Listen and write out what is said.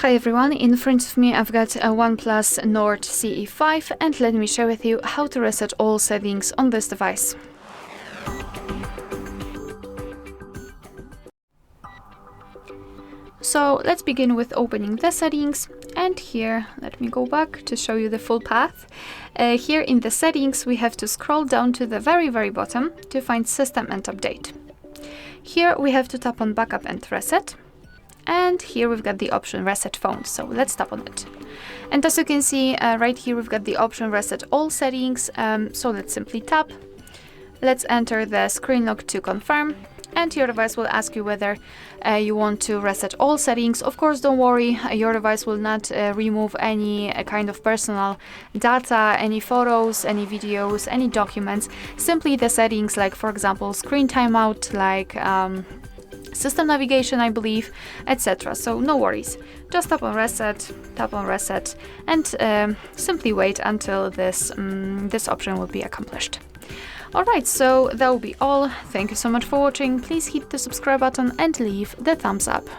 Hi everyone, in front of me I've got a OnePlus Nord CE 5 and let me share with you how to reset all settings on this device. So let's begin with opening the settings, and here let me go back to show you the full path. Here in the settings we have to scroll down to the very bottom to find System and Update. Here we have to tap on Backup and Reset. And here we've got the option Reset Phone, so let's tap on it. And as you can see, right here we've got the option Reset All Settings, so let's simply tap. Let's enter the screen lock to confirm, and your device will ask you whether you want to reset all settings. Of course, don't worry, your device will not remove any kind of personal data, any photos, any videos, any documents, simply the settings like, for example, screen timeout, like system navigation, I believe, etc. So no worries, just tap on reset, and simply wait until this option will be accomplished. Alright, so that will be all. Thank you so much for watching. Please hit the subscribe button and leave the thumbs up.